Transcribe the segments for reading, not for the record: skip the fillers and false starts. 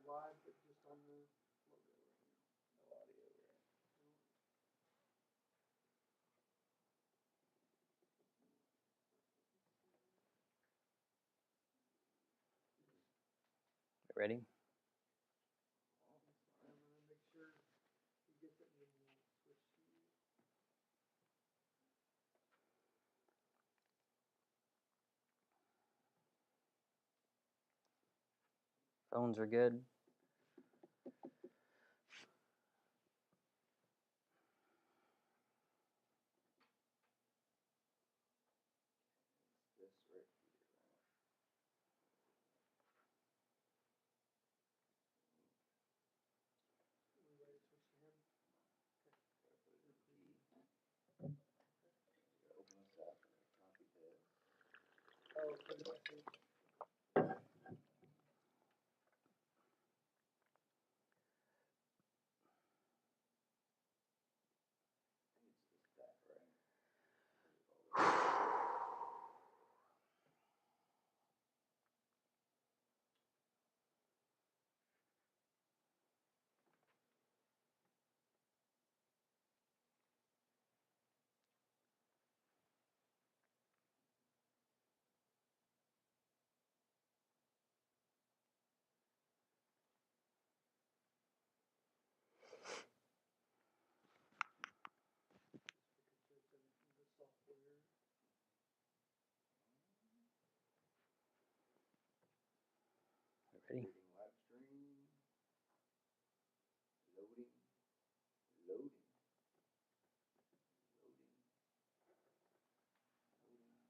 live, but just on the logo right now. No audio there. Ready? I'm gonna make sure he gets it, and then we'll switch to you. Phones are good. This right here, right? We ready to switch to him? Gotta put it in the key. Gotta open this up, copy this. Oh, put it back in. I think it's just that, right? The software. Ready? Creating live stream. Loading. Loading. Loading. Loading.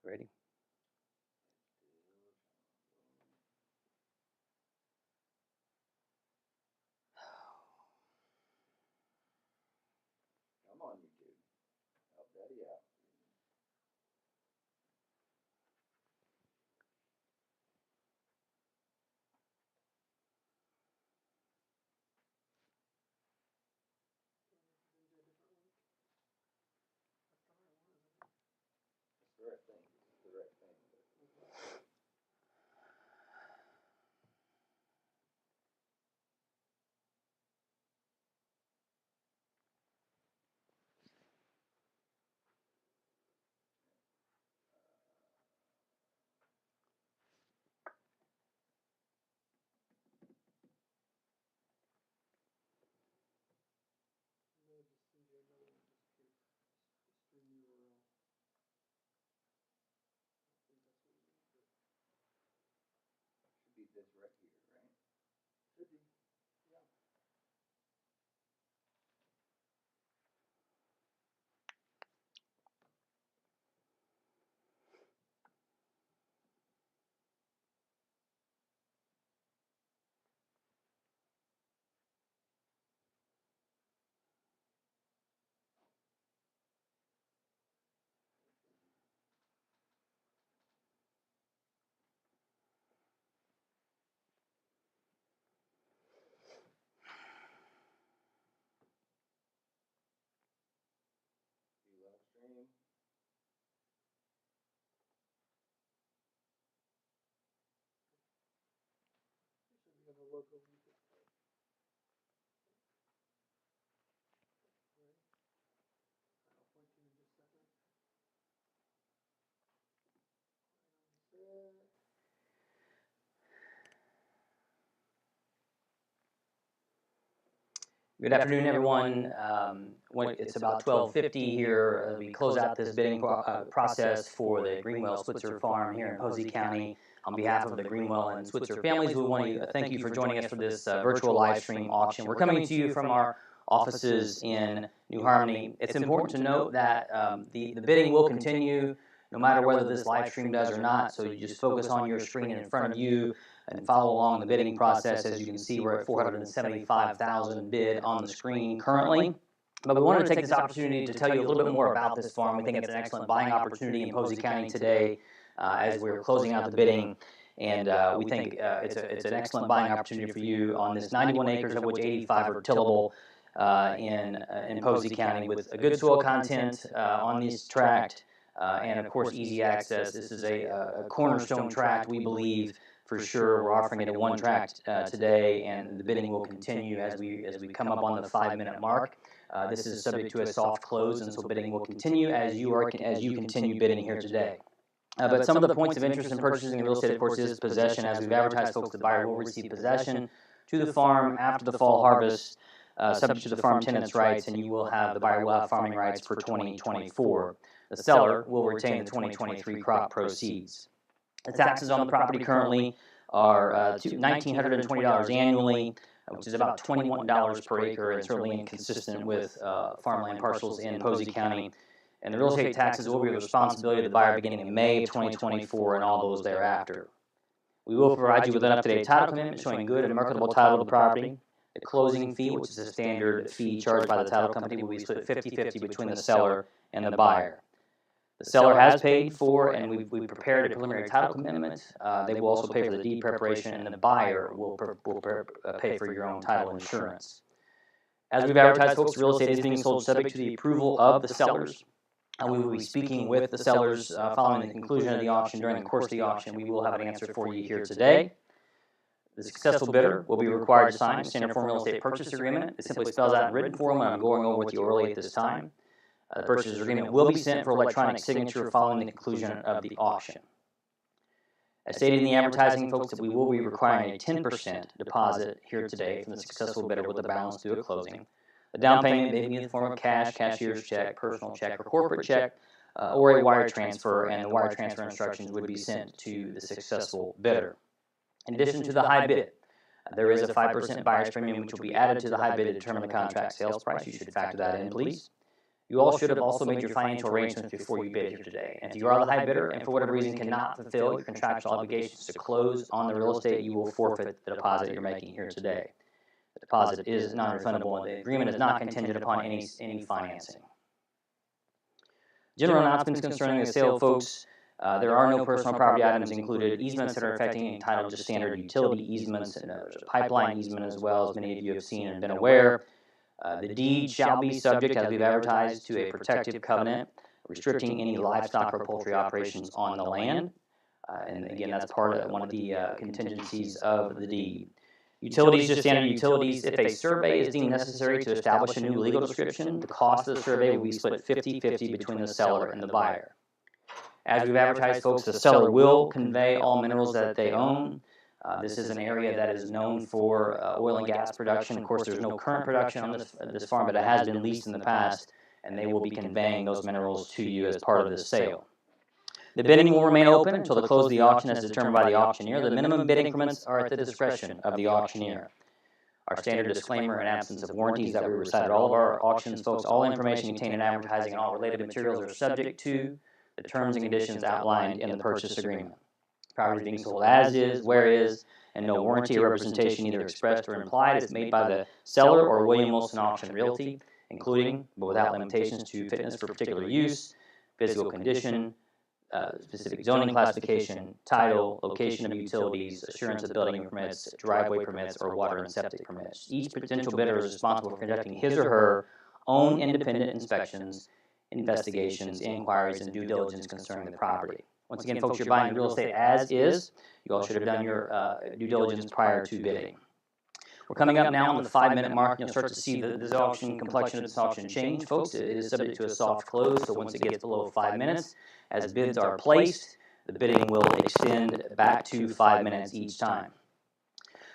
Ready? Come on, YouTube. Help Daddy out. Into a different link. That's the right one, isn't it? It's the right thing. It's the right thing. But I'm gonna just send you another one just in case. Stream URL. I think that's what you need, but should be this right here, right? should be. Yeah. View live stream. It should be on the local link at the top. Right? I'll point to you in just a second. Right on set. Good afternoon, everyone. It's about 12:50 here. We close out this bidding process for the Greenwell Switzer Farm here in Posey County. On behalf of the Greenwell and Switzer families, we want to thank you for joining us for this virtual live stream auction. We're coming to you from our offices in New Harmony. It's important to note that the bidding will continue no matter whether this live stream does or not. So you just focus on your screen in front of you and follow along the bidding process. As you can see, we're at 475,000 bid on the screen currently. But we wanted to take this opportunity to tell you a little bit more about this farm. We think it's an excellent buying opportunity in Posey County today as we're closing out the bidding. And we think it's an excellent buying opportunity for you on this 91 acres, of which 85 are tillable in Posey County, with a good soil content on this tract, and of course easy access. This is a cornerstone tract, we believe for sure. We're offering it in one tract today, and the bidding will continue as we come up on the 5-minute mark. This is subject to a soft close, and so bidding will continue as you continue bidding here today. But some of the points of interest in purchasing real estate, of course, is possession. As we've advertised, folks, the buyer will receive possession to the farm after the fall harvest, subject to the farm tenant's rights, and the buyer will have farming rights for 2024. The seller will retain the 2023 crop proceeds. The taxes on the property currently are $1,920 annually, which is about $21 per acre, and certainly inconsistent with farmland parcels in Posey County. And the real estate taxes will be the responsibility of the buyer beginning in May of 2024 and all those thereafter. We will provide you with an up-to-date title commitment showing good and marketable title of the property. The closing fee, which is a standard fee charged by the title company, will be split 50-50 between the seller and the buyer. The seller has paid for, and we've prepared a preliminary title commitment. They will also pay for the deed preparation, and the buyer will pay for your own title insurance. As we've advertised, folks, real estate is being sold subject to the approval of the sellers. We will be speaking with the sellers following the conclusion of the auction. During the course of the auction, we will have an answer for you here today. The successful bidder will be required to sign a standard form real estate purchase agreement. It simply spells out in written form what I'm going over with you orally at this time. The purchase agreement will be sent for electronic signature following the conclusion of the auction. As stated in the advertising, folks, that we will be requiring a 10% deposit here today from the successful bidder with the balance due at closing. The down payment may be in the form of cash, cashier's check, personal check, or corporate check, or a wire transfer, and the wire transfer instructions would be sent to the successful bidder. In addition to the high bid, there is a 5% buyer's premium which will be added to the high bid to determine the contract sales price. You should factor that in, please. You all should have also made your financial arrangements before you bid here today. And if you are the high bidder and for whatever reason cannot fulfill your contractual obligations to close on the real estate, you will forfeit the deposit you're making here today. The deposit is non-refundable, and the agreement is not contingent upon any financing. General announcements concerning the sale, folks. There are no personal property items included. Easements that are affecting any title, just standard utility easements, and there's a pipeline easement as well, as many of you have seen and been aware. The deed shall be subject, as we've advertised, to a protective covenant restricting any livestock or poultry operations on the land. And again, that's part of one of the contingencies of the deed. Utilities, just standard utilities. If a survey is deemed necessary to establish a new legal description, the cost of the survey will be split 50-50 between the seller and the buyer. As we've advertised, folks, the seller will convey all minerals that they own. This is an area that is known for oil and gas production. Of course, there's no current production on this farm, but it has been leased in the past, and they will be conveying those minerals to you as part of the sale. The bidding will remain open until the close of the auction as determined by the auctioneer. The minimum bid increments are at the discretion of the auctioneer. Our standard disclaimer and absence of warranties that we recite at all of our auctions, folks. All information contained in advertising and all related materials are subject to the terms and conditions outlined in the purchase agreement. Property is being sold as is, where is, and no warranty or representation, either expressed or implied, is made by the seller or William Wilson Auction Realty, including, but without limitations to, fitness for particular use, physical condition, specific zoning classification, title, location of utilities, assurance of building permits, driveway permits, or water and septic permits. Each potential bidder is responsible for conducting his or her own independent inspections, investigations, inquiries, and due diligence concerning the property. Once again, folks, you're buying real estate as is. You all should have done your due diligence prior to bidding. We're coming up now on the 5-minute mark. You'll start to see this auction, complexion of this auction change, folks. It is subject to a soft close, so once it gets below 5 minutes, as bids are placed, the bidding will extend back to 5 minutes each time.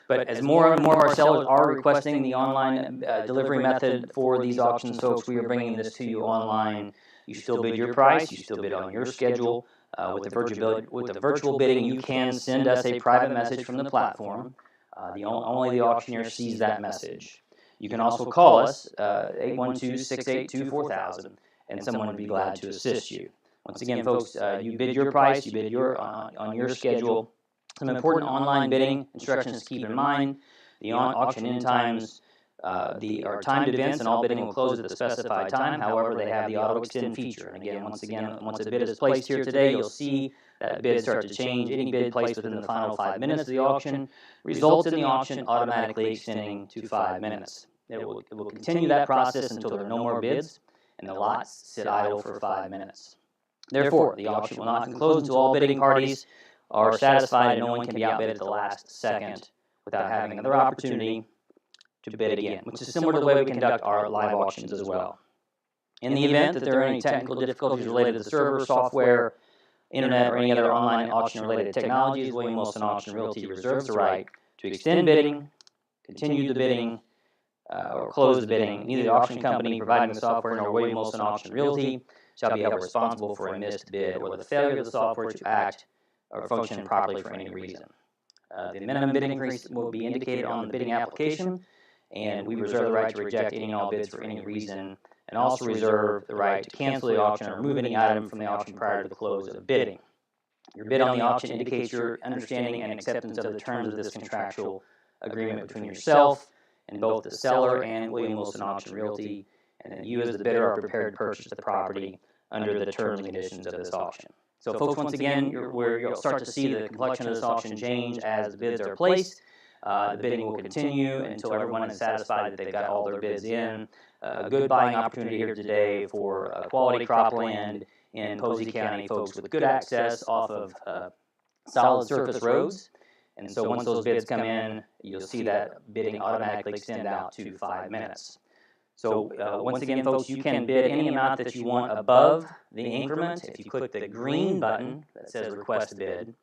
But as more and more of our sellers are requesting the online delivery method for these auctions, folks, we are bringing this to you online. You still bid your price. You still bid on your schedule. With the virtual bidding, you can send us a private message from the platform. Only the auctioneer sees that message. You can also call us, 812-682-4000, and someone would be glad to assist you. Once again, folks, you bid your price, you bid your on your schedule. Some important online bidding instructions to keep in mind. The auction end times are timed events, and all bidding will close at the specified time. However, they have the auto extend feature. And again, once a bid is placed here today, you'll see that bid start to change. Any bid placed within the final 5 minutes of the auction results in the auction automatically extending to 5 minutes. It will continue that process until there are no more bids, and the lots sit idle for 5 minutes. Therefore, the auction will not close until all bidding parties are satisfied and no one can be outbid at the last second without having another opportunity to bid again, which is similar to the way we conduct our live auctions as well. In the event that there are any technical difficulties related to the server, software, internet, or any other online auction-related technologies, William Wilson Auction Realty reserves the right to extend bidding, continue the bidding, or close the bidding. Neither the auction company providing the software nor William Wilson Auction Realty shall be held responsible for a missed bid or the failure of the software to act or function properly for any reason. The minimum bid increase will be indicated on the bidding application, and we reserve the right to reject any and all bids for any reason, and also reserve the right to cancel the auction or remove any item from the auction prior to the close of the bidding. Your bid on the auction indicates your understanding and acceptance of the terms of this contractual agreement between yourself and both the seller and William Wilson Auction Realty, and that you as the bidder are prepared to purchase the property under the terms and conditions of this auction. So folks, once again, you'll start to see the complexion of this auction change as the bids are placed. The bidding will continue until everyone is satisfied that they've got all their bids in. A good buying opportunity here today for quality cropland in Posey County, folks, with good access off of solid surface roads. And so once those bids come in, you'll see that bidding automatically extend out to 5 minutes. So once again, folks, you can bid any amount that you want above the increment. If you click the green button that says Request Bid,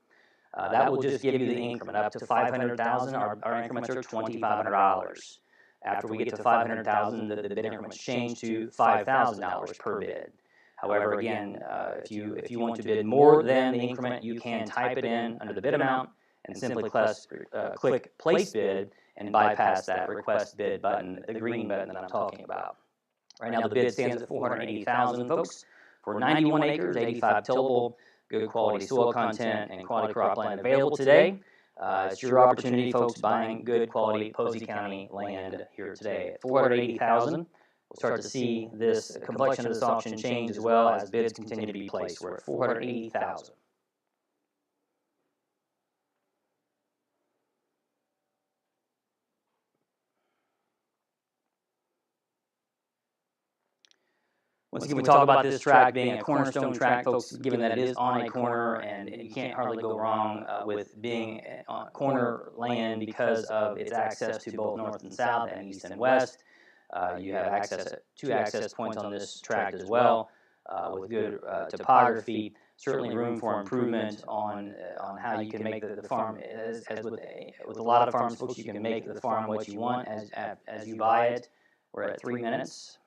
that will just give you the increment up to $500,000. Our increments are $2,500. After we get to $500,000, the bid increments change to $5,000 per bid. However, again, if you want to bid more than the increment, you can type it in under the bid amount and simply click Place Bid and bypass that Request Bid button, the green button that I'm talking about. Right now, the bid stands at $480,000, folks, for 91 acres, 85 tillable, good quality soil content, and quality cropland available today. It's your opportunity, folks, buying good quality Posey County land here today at $480,000. We'll start to see this complexion of this auction change as well as bids continue to be placed. We're at $480,000. Once again, we talk about this tract being a cornerstone tract, folks, given that it is on a corner, and you can't hardly go wrong with being on corner land because of its access to both north and south and east and west. You have access to 2 access points on this tract as well, with good topography. Certainly room for improvement on how you can make the farm. As with a lot of farms, folks, you can make the farm what you want as you buy it. We're at 3 minutes.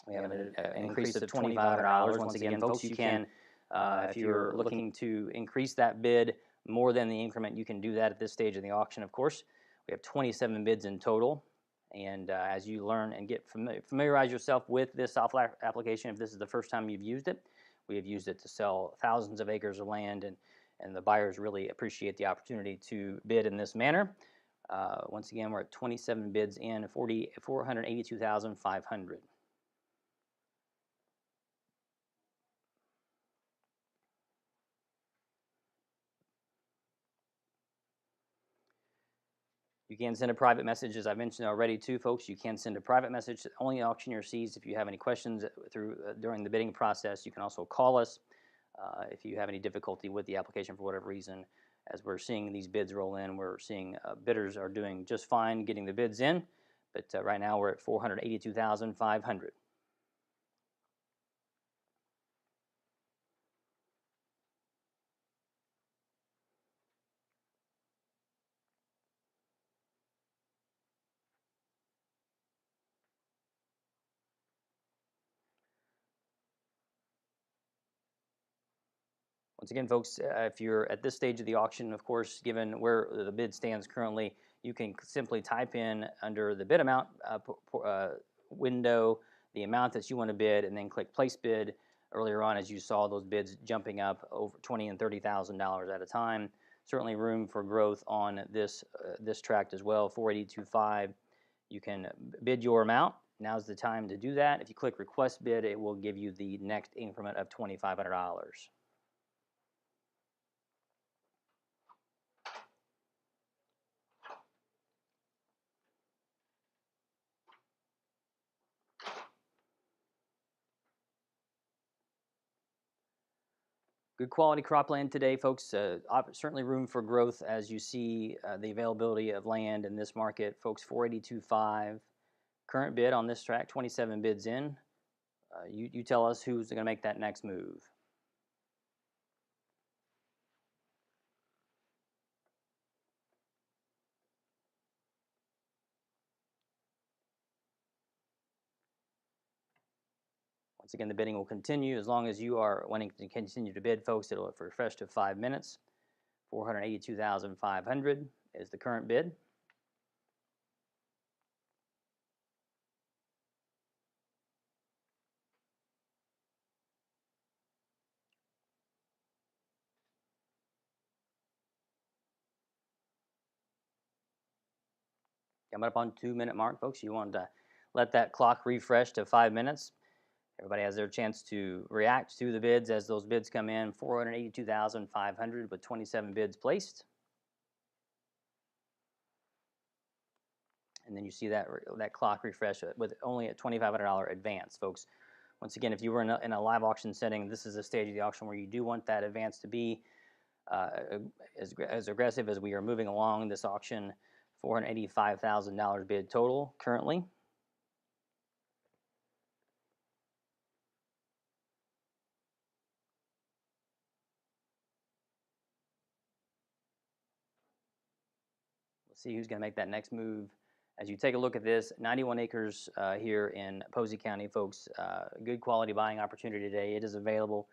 We have an increase of $2,500. Once again, folks, you can, if you're looking to increase that bid more than the increment, you can do that at this stage of the auction, of course. We have 27 bids in total. And as you learn and get familiarize yourself with this software application, if this is the first time you've used it, we have used it to sell thousands of acres of land, and the buyers really appreciate the opportunity to bid in this manner. Once again, we're at 27 bids in, $482,500. You can send a private message, as I mentioned already, too, folks. You can send a private message that only the auctioneer sees. If you have any questions during the bidding process, you can also call us. If you have any difficulty with the application for whatever reason, as we're seeing these bids roll in, we're seeing bidders are doing just fine getting the bids in. But right now we're at $482,500. Once again, folks, if you're at this stage of the auction, of course, given where the bid stands currently, you can simply type in under the bid amount window the amount that you want to bid, and then click Place Bid earlier on, as you saw those bids jumping up over $20,000 and $30,000 at a time. Certainly room for growth on this this tract as well. 482.5. You can bid your amount. Now's the time to do that. If you click request bid, it will give you the next increment of $2,500. Good quality cropland today, folks. Certainly room for growth as you see the availability of land in this market. Folks, 482.5. Current bid on this tract, 27 bids in. You tell us who's going to make that next move. Once again, the bidding will continue as long as you are wanting to continue to bid, folks. It'll refresh to 5 minutes. 482,500 is the current bid. Coming up on 2-minute mark, folks. You want to let that clock refresh to 5 minutes. Everybody has their chance to react to the bids as those bids come in. 482,500 with 27 bids placed. And then you see that clock refresh with only a $2,500 advance, folks. Once again, if you were in a live auction setting, this is a stage of the auction where you do want that advance to be as aggressive as we are moving along this auction. $485,000 bid total currently. We'll see who's going to make that next move. As you take a look at this, 91 acres here in Posey County, folks. Good quality buying opportunity today. It is available.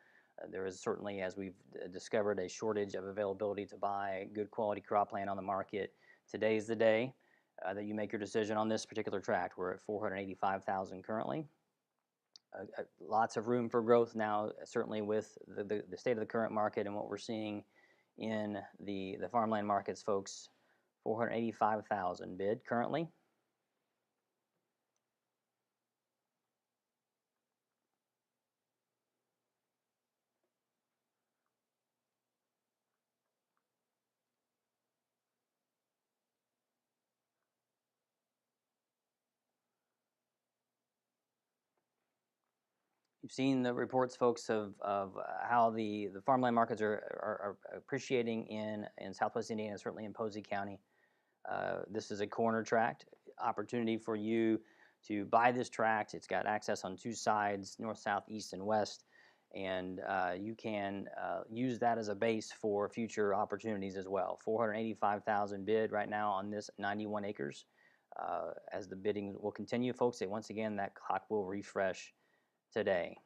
There is certainly, as we've discovered, a shortage of availability to buy good quality cropland on the market. Today's the day that you make your decision on this particular tract. We're at $485,000 currently. Lots of room for growth now, certainly with the state of the current market and what we're seeing in the farmland markets, folks. 485,000 bid currently. You've seen the reports, folks, of how the farmland markets are appreciating in Southwest Indiana, certainly in Posey County. This is a corner tract. Opportunity for you to buy this tract. It's got access on 2 sides, north, south, east, and west. And you can use that as a base for future opportunities as well. 485,000 bid right now on this 91 acres. As the bidding will continue, folks, once again, that clock will refresh today.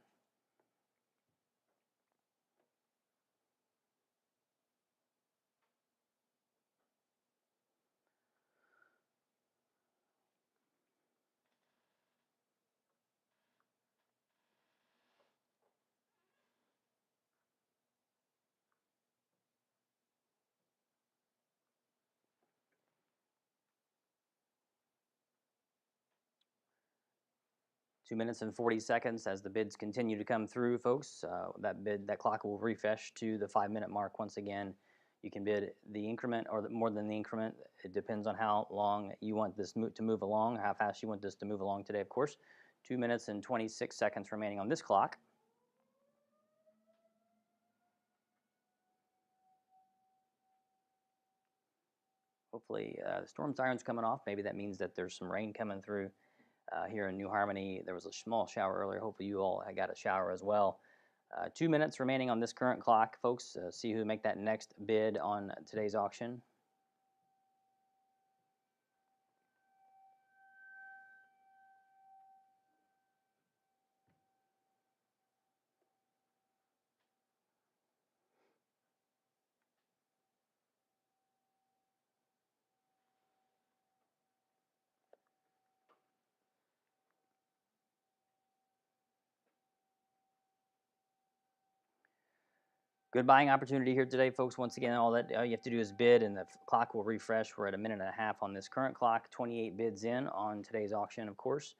Two minutes and 40 seconds as the bids continue to come through, folks. That clock will refresh to the 5-minute mark once again. You can bid the increment or more than the increment. It depends on how long you want this to move along, how fast you want this to move along today, of course. 2 minutes and 26 seconds remaining on this clock. Hopefully the storm siren's coming off. Maybe that means that there's some rain coming through. Here in New Harmony, there was a small shower earlier. Hopefully you all got a shower as well. 2 minutes remaining on this current clock, folks. See who make that next bid on today's auction. Good buying opportunity here today, folks. Once again, all you have to do is bid, and the clock will refresh. We're at 1.5 minutes on this current clock. 28 bids in on today's auction, of course.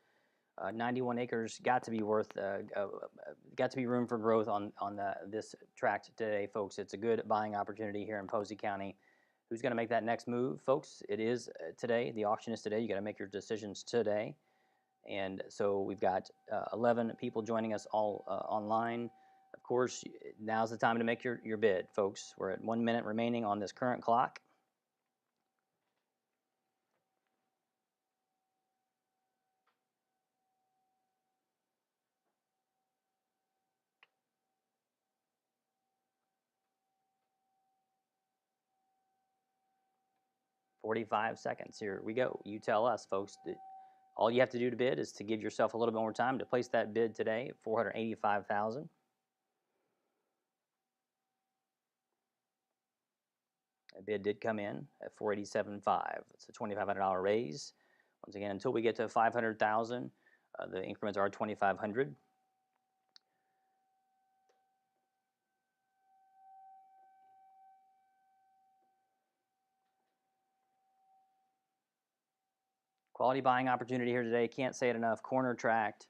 91 acres got to be got to be room for growth on this tract today, folks. It's a good buying opportunity here in Posey County. Who's going to make that next move, folks? It is today. The auction is today. You got to make your decisions today. And so we've got 11 people joining us all online. Of course, now's the time to make your bid, folks. We're at 1 minute remaining on this current clock. "45 seconds. Here we go. You tell us, folks. All you have to do to bid is to give yourself a little bit more time to place that bid today at $485,000. A bid did come in at $487,500. It's a $2,500 raise. Once again, until we get to $500,000, the increments are $2,500. Quality buying opportunity here today. Can't say it enough. Corner Tract.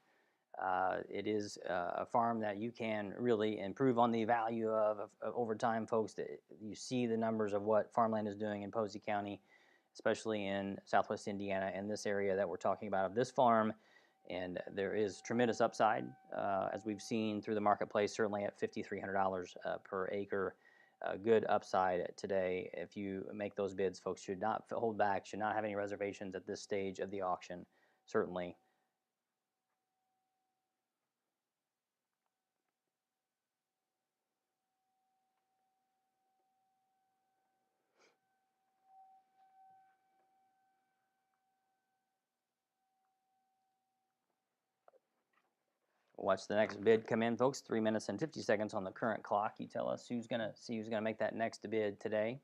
It is a farm that you can really improve on the value of over time, folks. You see the numbers of what farmland is doing in Posey County, especially in southwest Indiana and this area that we're talking about of this farm. And there is tremendous upside, as we've seen through the marketplace, certainly at $5,300 per acre. Good upside today. If you make those bids, folks, should not hold back, should not have any reservations at this stage of the auction, certainly. Watch the next bid come in, folks. 3 minutes and 50 seconds on the current clock. You tell us who's gonna make that next bid today.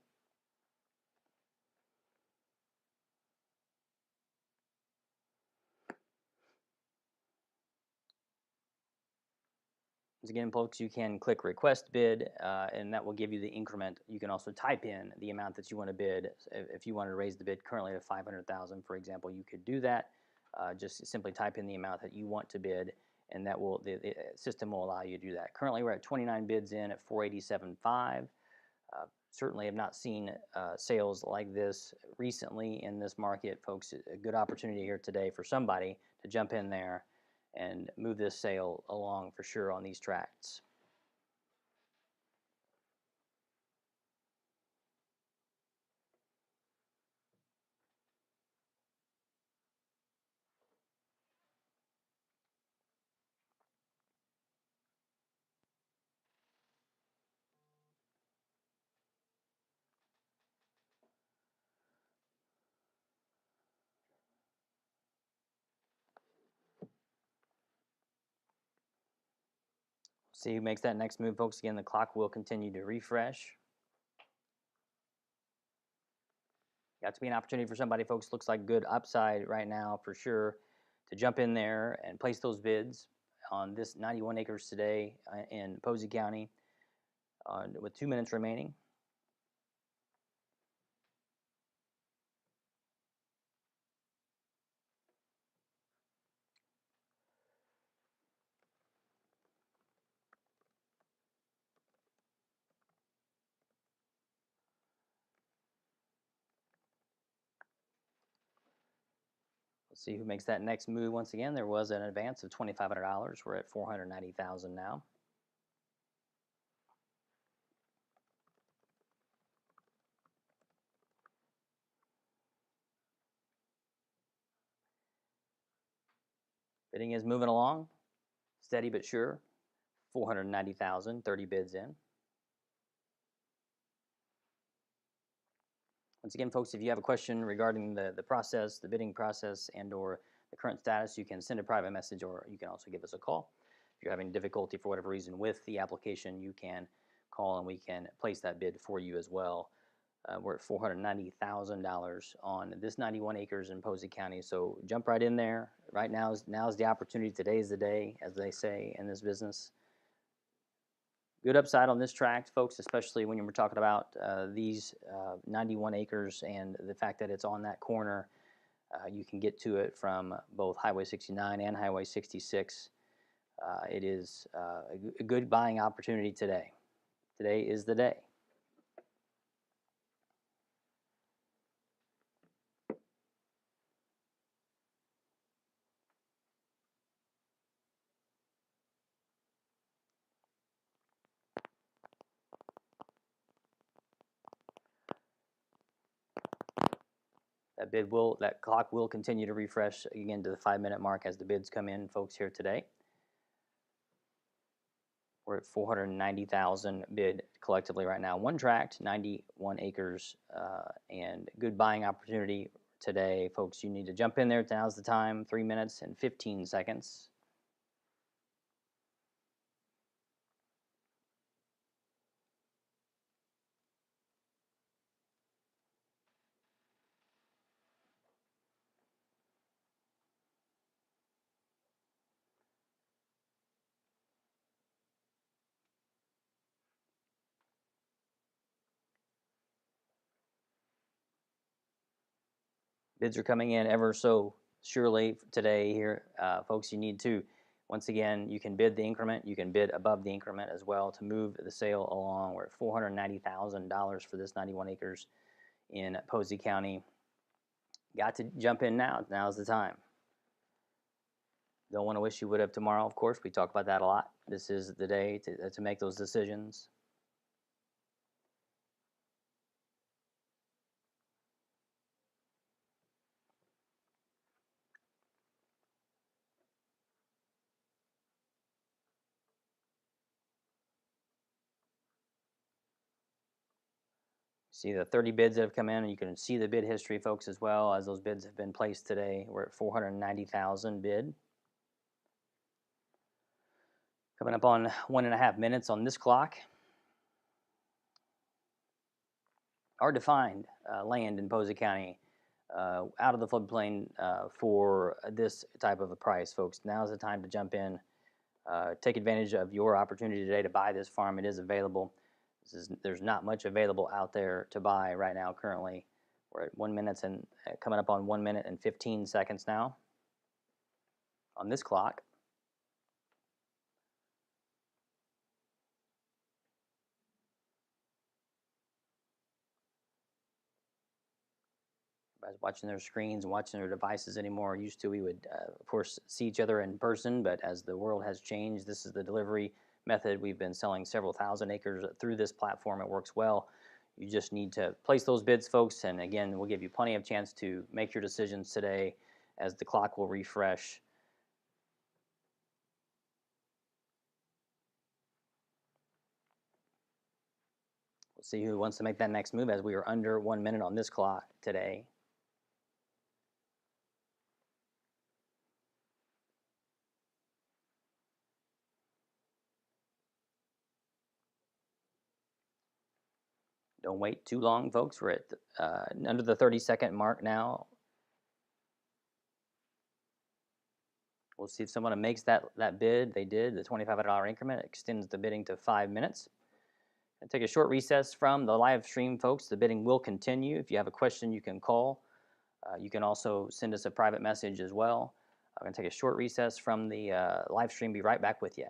Once again, folks, you can click request bid, and that will give you the increment. You can also type in the amount that you want to bid. If you want to raise the bid currently to $500,000, for example, you could do that. Just simply type in the amount that you want to bid, and that will the system will allow you to do that. Currently, we're at 29 bids in at $487,500. Certainly have not seen sales like this recently in this market, folks. A good opportunity here today for somebody to jump in there and move this sale along for sure on these tracts. See who makes that next move, folks. Again, the clock will continue to refresh. Got to be an opportunity for somebody, folks. Looks like good upside right now for sure to jump in there and place those bids on this 91 acres today in Posey County with 2 minutes remaining. Let's see who makes that next move. Once again, there was an advance of $2,500. We're at $490,000 now. Bidding is moving along, steady but sure. $490,000, 30 bids in. Once again, folks, if you have a question regarding the process, the bidding process, and or the current status, you can send a private message, or you can also give us a call. If you're having difficulty for whatever reason with the application, you can call and we can place that bid for you as well. We're at $490,000 on this 91 acres in Posey County, so jump right in there. Right now is the opportunity. Today is the day, as they say in this business. Good upside on this tract, folks, especially when we're talking about these 91 acres and the fact that it's on that corner. You can get to it from both Highway 69 and Highway 66. It is a good buying opportunity today. Today is the day. That clock will continue to refresh again to the 5-minute mark as the bids come in, folks, here today. We're at 490,000 bid collectively right now. One tract, 91 acres, and good buying opportunity today, folks. You need to jump in there. Now's the time. 3 minutes and 15 seconds. Bids are coming in ever so surely today here. Folks, you need to, once again, you can bid the increment. You can bid above the increment as well to move the sale along. We're at $490,000 for this 91 acres in Posey County. Got to jump in now. Now's the time. Don't want to wish you would have tomorrow, of course. We talk about that a lot. This is the day to make those decisions. See the 30 bids that have come in, and you can see the bid history, folks, as well as those bids have been placed today. We're at 490,000 bid. Coming up on 1.5 minutes on this clock. Hard to find land in Posey County out of the floodplain for this type of a price, folks. Now's the time to jump in. Take advantage of your opportunity today to buy this farm. It is available. There's not much available out there to buy right now currently. We're at 1 minute and coming up on 1 minute and 15 seconds now on this clock. Everybody's watching their screens and watching their devices anymore. Used to, we would, of course, see each other in person, but as the world has changed, this is the delivery method. We've been selling several thousand acres through this platform. It works well. You just need to place those bids, folks, and again, we'll give you plenty of chance to make your decisions today as the clock will refresh. We'll see who wants to make that next move as we are under 1 minute on this clock today. Don't wait too long, folks. We're at under the 30-second mark now. We'll see if someone makes that bid. They did. The $2,500 increment extends the bidding to 5 minutes. I'll take a short recess from the live stream, folks. The bidding will continue. If you have a question, you can call. You can also send us a private message as well. I'm going to take a short recess from the live stream. Be right back with you.